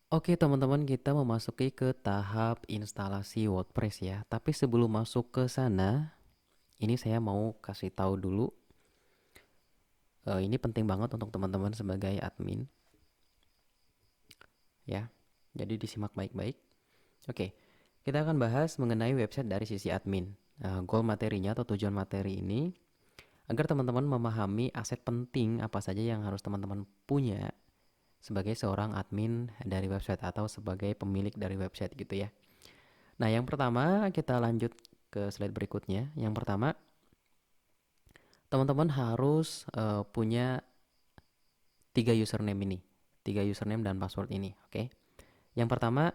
Oke teman-teman, kita memasuki ke tahap instalasi WordPress ya. Tapi sebelum masuk ke sana, ini saya mau kasih tahu dulu. Ini penting banget untuk teman-teman sebagai admin ya. Jadi disimak baik-baik. Oke, kita akan bahas mengenai website dari sisi admin. Goal materinya atau tujuan materi ini agar teman-teman memahami aset penting apa saja yang harus teman-teman punya sebagai seorang admin dari website atau sebagai pemilik dari website gitu ya. Nah, yang pertama kita lanjut ke slide berikutnya. Yang pertama, teman-teman harus punya 3 username dan password ini, oke? Yang pertama,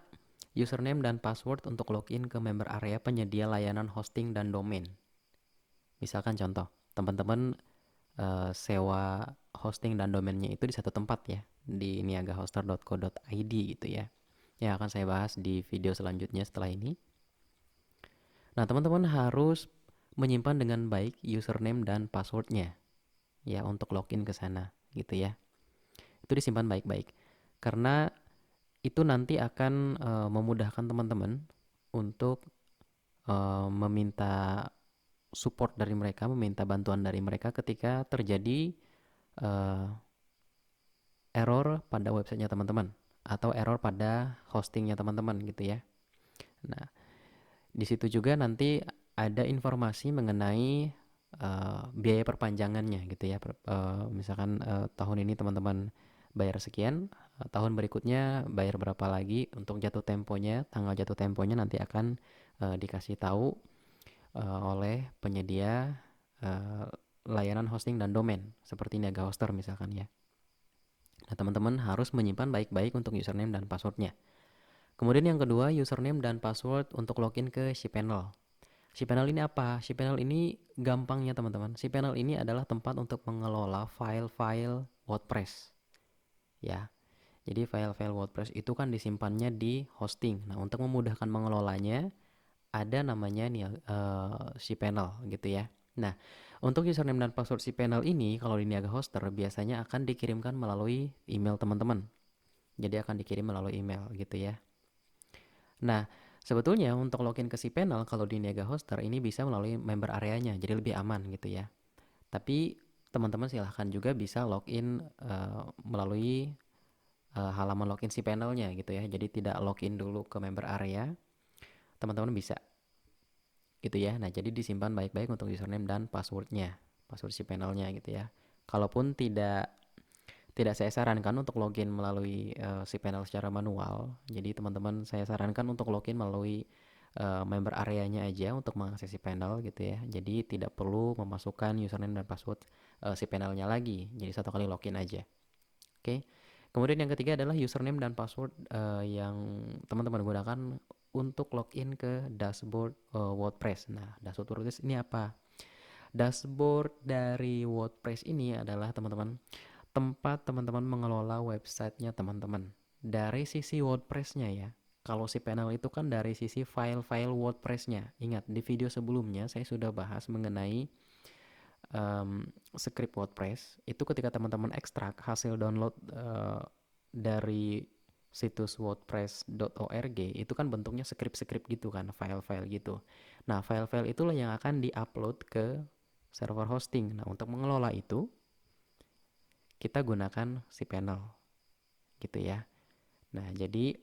username dan password untuk login ke member area penyedia layanan hosting dan domain. Misalkan contoh, teman-teman sewa hosting dan domainnya itu di satu tempat ya, di niagahoster.co.id gitu ya. Yang akan saya bahas di video selanjutnya setelah ini. Nah, teman-teman harus menyimpan dengan baik username dan passwordnya ya untuk login ke sana gitu ya. Itu disimpan baik-baik karena itu nanti akan memudahkan teman-teman untuk meminta support dari mereka, meminta bantuan dari mereka ketika terjadi uh, error pada websitenya teman-teman atau error pada hostingnya teman-teman gitu ya. Nah, di situ juga nanti ada informasi mengenai biaya perpanjangannya gitu ya. Misalkan tahun ini teman-teman bayar sekian, tahun berikutnya bayar berapa lagi untuk jatuh temponya, tanggal jatuh temponya nanti akan dikasih tahu oleh penyedia uh, layanan hosting dan domain seperti Niaga Hoster misalkan ya. Nah, teman-teman harus menyimpan baik-baik untuk username dan passwordnya. Kemudian yang kedua, username dan password untuk login ke cPanel. cPanel ini apa? cPanel ini gampangnya teman-teman. cPanel ini adalah tempat untuk mengelola file-file WordPress. Ya, jadi file-file WordPress itu kan disimpannya di hosting. Nah, untuk memudahkan mengelolanya, ada namanya nih cPanel gitu ya. Nah, untuk username dan password cPanel ini kalau di Niaga Hoster biasanya akan dikirimkan melalui email teman-teman. Jadi akan dikirim melalui email gitu ya. Nah, sebetulnya untuk login ke cPanel kalau di Niaga Hoster ini bisa melalui member areanya, jadi lebih aman gitu ya. Tapi teman-teman silahkan juga bisa login melalui halaman login cPanelnya gitu ya. Jadi tidak login dulu ke member area, teman-teman bisa gitu ya. Nah, jadi disimpan baik-baik untuk username dan passwordnya, password cPanelnya gitu ya. Kalaupun tidak saya sarankan untuk login melalui cPanel secara manual. Jadi teman-teman saya sarankan untuk login melalui member areanya aja untuk mengakses cPanel gitu ya. Jadi tidak perlu memasukkan username dan password cPanelnya lagi. Jadi satu kali login aja. Oke. Kemudian yang ketiga adalah username dan password yang teman-teman gunakan untuk login ke dashboard WordPress. Nah, dashboard WordPress ini apa? Dashboard dari WordPress ini adalah teman-teman tempat teman-teman mengelola websitenya teman-teman. Dari sisi WordPress-nya ya. Kalau si panel itu kan dari sisi file-file WordPress-nya. Ingat, di video sebelumnya saya sudah bahas mengenai script WordPress. Itu ketika teman-teman ekstrak hasil download dari situs wordpress.org itu kan bentuknya script-script gitu kan, file-file gitu. Nah, file-file itulah yang akan diupload ke server hosting. Nah, untuk mengelola itu kita gunakan si panel gitu ya. Nah, jadi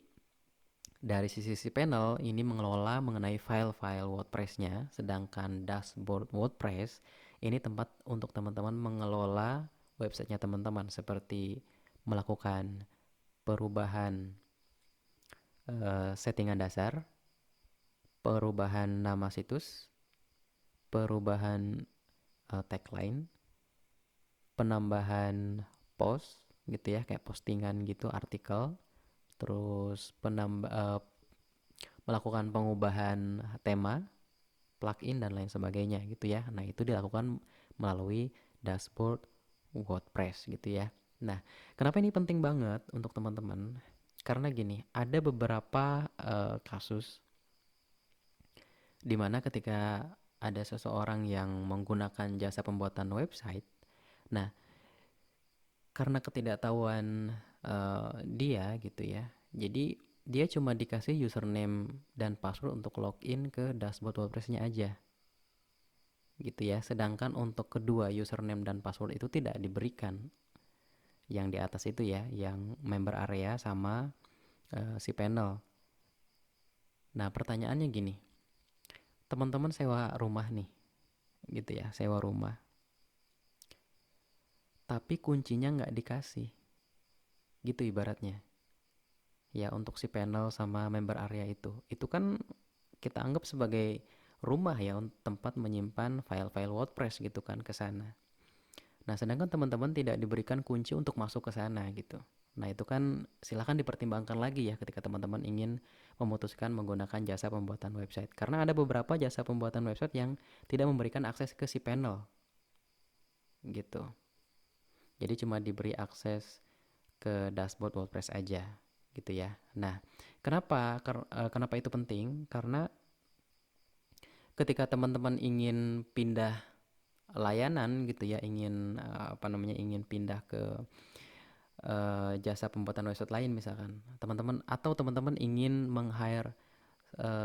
dari sisi panel ini mengelola mengenai file-file WordPress-nya, sedangkan dashboard WordPress ini tempat untuk teman-teman mengelola websitenya teman-teman seperti melakukan perubahan settingan dasar, perubahan nama situs, perubahan tagline, penambahan post gitu ya, kayak postingan gitu, artikel, terus melakukan pengubahan tema, plugin dan lain sebagainya gitu ya. Nah, itu dilakukan melalui dashboard WordPress gitu ya. Nah, kenapa ini penting banget untuk teman-teman? Karena gini, ada beberapa kasus di mana ketika ada seseorang yang menggunakan jasa pembuatan website, nah karena ketidaktahuan dia gitu ya, Jadi dia cuma dikasih username dan password untuk login ke dashboard WordPress-nya aja gitu ya. Sedangkan untuk kedua username dan password itu tidak diberikan, yang di atas itu ya, yang member area sama si panel. Nah pertanyaannya gini, teman-teman sewa rumah nih gitu ya, sewa rumah tapi kuncinya nggak dikasih gitu ibaratnya ya. Untuk si panel sama member area itu kan kita anggap sebagai rumah ya, tempat menyimpan file-file WordPress gitu kan ke sana. Nah, sedangkan teman-teman tidak diberikan kunci untuk masuk ke sana gitu. Nah, itu kan silahkan dipertimbangkan lagi ya ketika teman-teman ingin memutuskan menggunakan jasa pembuatan website. Karena ada beberapa jasa pembuatan website yang tidak memberikan akses ke si panel gitu. Jadi cuma diberi akses ke dashboard WordPress aja gitu ya. Nah, kenapa itu penting? Karena ketika teman-teman ingin pindah layanan gitu ya, ingin pindah ke jasa pembuatan website lain misalkan, teman-teman ingin meng-hire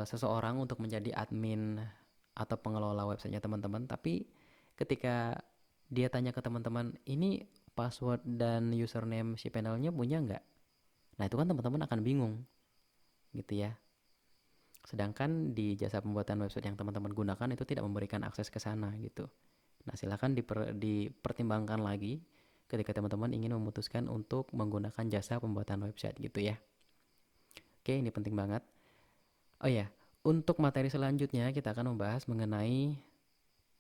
seseorang untuk menjadi admin atau pengelola websitenya teman-teman, tapi ketika dia tanya ke teman-teman, ini password dan username si panelnya punya nggak? Nah itu kan teman-teman akan bingung gitu ya. Sedangkan di jasa pembuatan website yang teman-teman gunakan itu tidak memberikan akses ke sana gitu. Nah silakan dipertimbangkan lagi ketika teman-teman ingin memutuskan untuk menggunakan jasa pembuatan website gitu ya. Oke, ini penting banget. Oh ya, untuk materi selanjutnya kita akan membahas mengenai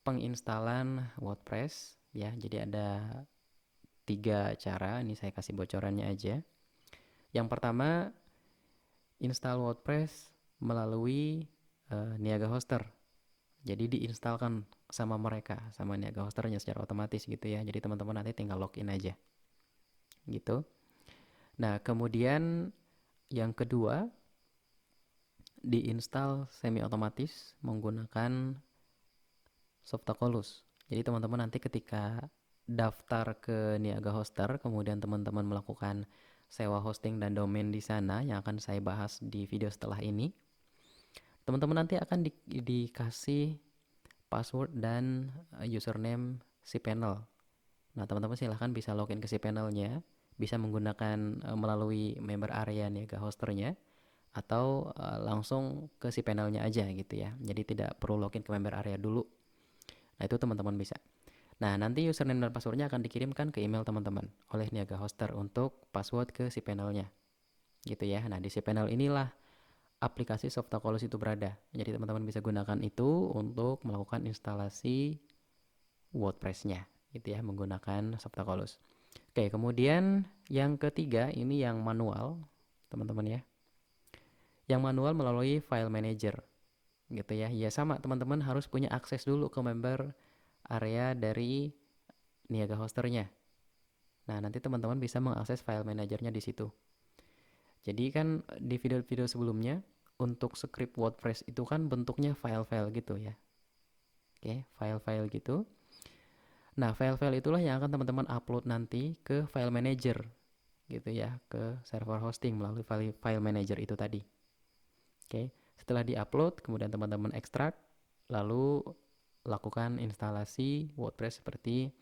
penginstalan WordPress ya. Jadi ada 3 cara, ini saya kasih bocorannya aja. Yang pertama, install WordPress melalui Niaga Hoster. Jadi diinstalkan sama mereka, sama Niaga Hosternya secara otomatis gitu ya. Jadi teman-teman nanti tinggal login aja gitu. Nah kemudian yang kedua, diinstal semi otomatis menggunakan Softaculous. Jadi teman-teman nanti ketika daftar ke Niaga Hoster, kemudian teman-teman melakukan sewa hosting dan domain di sana yang akan saya bahas di video setelah ini, teman-teman nanti akan dikasih password dan username si panel. Nah teman-teman silahkan bisa login ke si panelnya, bisa menggunakan melalui member area Niaga Hosternya, atau langsung ke si panelnya aja gitu ya. Jadi tidak perlu login ke member area dulu. Nah itu teman-teman bisa. Nah nanti username dan passwordnya akan dikirimkan ke email teman-teman oleh Niaga Hoster untuk password ke si panelnya gitu ya. Nah di si panel inilah aplikasi Softaculous itu berada. Jadi teman-teman bisa gunakan itu untuk melakukan instalasi WordPress-nya gitu ya, menggunakan Softaculous. Oke, kemudian yang ketiga ini yang manual teman-teman ya. Yang manual melalui file manager gitu ya. Ya sama, teman-teman harus punya akses dulu ke member area dari Niaga Hosternya. Nah, nanti teman-teman bisa mengakses file manajernya di situ. Jadi kan di video-video sebelumnya untuk script WordPress itu kan bentuknya file-file gitu ya. Oke, file-file gitu. Nah, file-file itulah yang akan teman-teman upload nanti ke file manager gitu ya, ke server hosting melalui file manager itu tadi. Oke, setelah di-upload kemudian teman-teman ekstrak, lalu lakukan instalasi WordPress seperti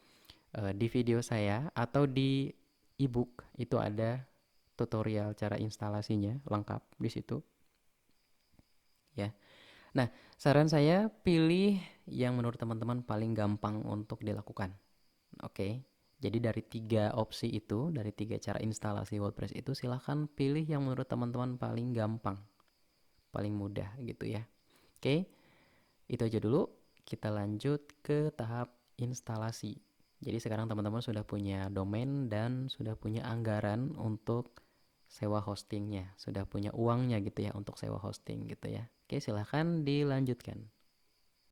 di video saya, atau di ebook itu ada tutorial cara instalasinya lengkap di situ ya. Nah, saran saya pilih yang menurut teman-teman paling gampang untuk dilakukan. Oke. Jadi dari 3 opsi itu, dari 3 cara instalasi WordPress itu, silahkan pilih yang menurut teman-teman paling gampang, paling mudah gitu ya. Oke. Itu aja dulu. Kita lanjut ke tahap instalasi. Jadi sekarang teman-teman sudah punya domain dan sudah punya anggaran untuk sewa hostingnya, sudah punya uangnya gitu ya untuk sewa hosting gitu ya. Oke, silahkan dilanjutkan.